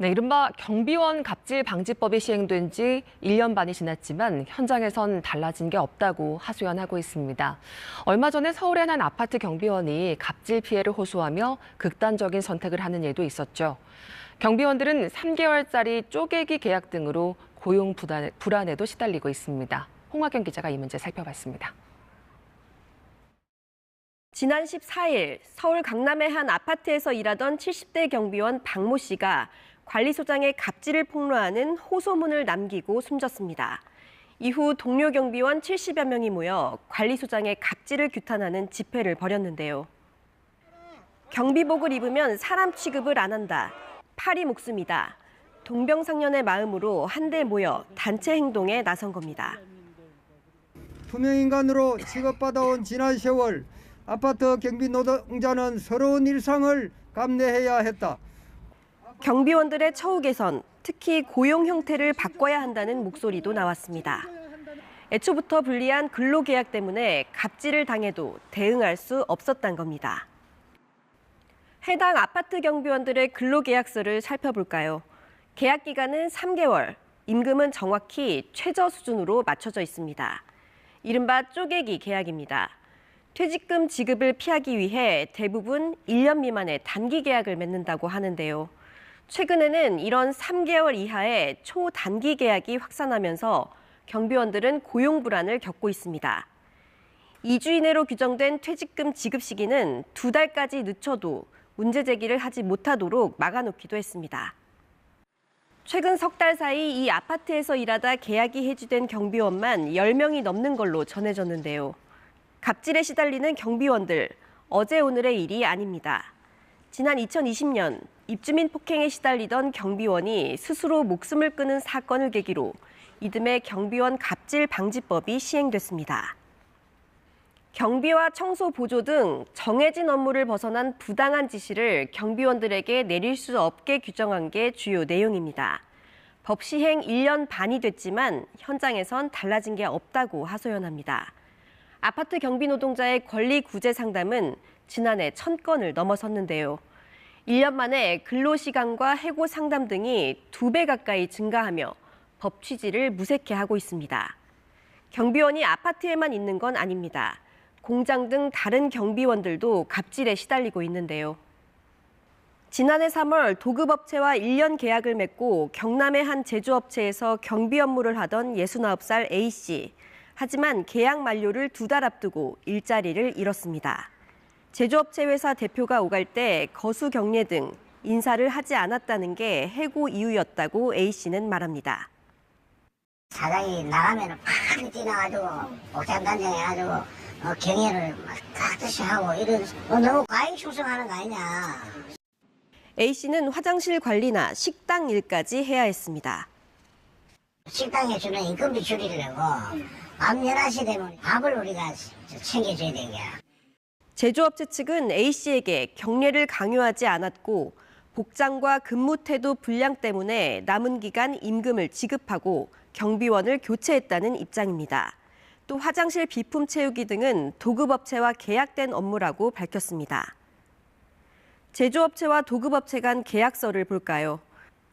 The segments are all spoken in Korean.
네, 이른바 경비원 갑질 방지법이 시행된 지 1년 반이 지났지만 현장에선 달라진 게 없다고 하소연하고 있습니다. 얼마 전에 서울의 한 아파트 경비원이 갑질 피해를 호소하며 극단적인 선택을 하는 일도 있었죠. 경비원들은 3개월짜리 쪼개기 계약 등으로 고용 불안에도 시달리고 있습니다. 홍화경 기자가 이 문제 살펴봤습니다. 지난 14일 서울 강남의 한 아파트에서 일하던 70대 경비원 박모 씨가 관리소장의 갑질을 폭로하는 호소문을 남기고 숨졌습니다. 이후 동료 경비원 70여 명이 모여 관리소장의 갑질을 규탄하는 집회를 벌였는데요. 경비복을 입으면 사람 취급을 안 한다. 팔이 목숨이다. 동병상련의 마음으로 한데 모여 단체 행동에 나선 겁니다. 투명인간으로 취급받아온 지난 세월, 아파트 경비 노동자는 서러운 일상을 감내해야 했다. 경비원들의 처우 개선, 특히 고용 형태를 바꿔야 한다는 목소리도 나왔습니다. 애초부터 불리한 근로계약 때문에 갑질을 당해도 대응할 수 없었던 겁니다. 해당 아파트 경비원들의 근로계약서를 살펴볼까요? 계약 기간은 3개월, 임금은 정확히 최저 수준으로 맞춰져 있습니다. 이른바 쪼개기 계약입니다. 퇴직금 지급을 피하기 위해 대부분 1년 미만의 단기 계약을 맺는다고 하는데요. 최근에는 이런 3개월 이하의 초단기 계약이 확산하면서 경비원들은 고용 불안을 겪고 있습니다. 2주 이내로 규정된 퇴직금 지급 시기는 2달까지 늦춰도 문제 제기를 하지 못하도록 막아놓기도 했습니다. 최근 석 달 사이 이 아파트에서 일하다 계약이 해지된 경비원만 10명이 넘는 걸로 전해졌는데요. 갑질에 시달리는 경비원들, 어제 오늘의 일이 아닙니다. 지난 2020년 입주민 폭행에 시달리던 경비원이 스스로 목숨을 끊은 사건을 계기로 이듬해 경비원 갑질 방지법이 시행됐습니다. 경비와 청소 보조 등 정해진 업무를 벗어난 부당한 지시를 경비원들에게 내릴 수 없게 규정한 게 주요 내용입니다. 법 시행 1년 반이 됐지만 현장에선 달라진 게 없다고 하소연합니다. 아파트 경비 노동자의 권리 구제 상담은 지난해 1000건을 넘어섰는데요. 1년 만에 근로시간과 해고 상담 등이 2배 가까이 증가하며 법 취지를 무색해 하고 있습니다. 경비원이 아파트에만 있는 건 아닙니다. 공장 등 다른 경비원들도 갑질에 시달리고 있는데요. 지난해 3월 도급업체와 1년 계약을 맺고 경남의 한 제조업체에서 경비 업무를 하던 69살 A씨. 하지만 계약 만료를 2달 앞두고 일자리를 잃었습니다. 제조업체 회사 대표가 오갈 때 거수 경례 등 인사를 하지 않았다는 게 해고 이유였다고 A씨는 말합니다. 사장이 나가면 팍 뛰나가지고 옥상 단장해가지고 경례를 깍듯이 하고 이런 너무 과잉 충성하는 거 아니냐. A씨는 화장실 관리나 식당 일까지 해야 했습니다. 식당에 주는 인건비 줄이려고 밤 11시 되면 밥을 우리가 챙겨줘야 되는 거야. 제조업체 측은 A씨에게 경례를 강요하지 않았고 복장과 근무 태도 불량 때문에 남은 기간 임금을 지급하고 경비원을 교체했다는 입장입니다. 또 화장실 비품 채우기 등은 도급업체와 계약된 업무라고 밝혔습니다. 제조업체와 도급업체 간 계약서를 볼까요?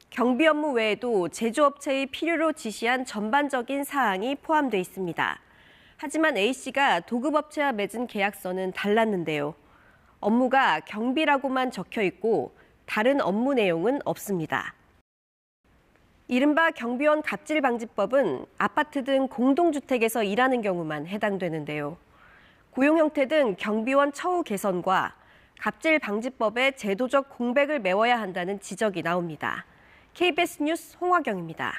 경비 업무 외에도 제조업체의 필요로 지시한 전반적인 사항이 포함돼 있습니다. 하지만 A씨가 도급업체와 맺은 계약서는 달랐는데요. 업무가 경비라고만 적혀 있고 다른 업무 내용은 없습니다. 이른바 경비원 갑질 방지법은 아파트 등 공동주택에서 일하는 경우만 해당되는데요. 고용 형태 등 경비원 처우 개선과 갑질 방지법의 제도적 공백을 메워야 한다는 지적이 나옵니다. KBS 뉴스 홍화경입니다.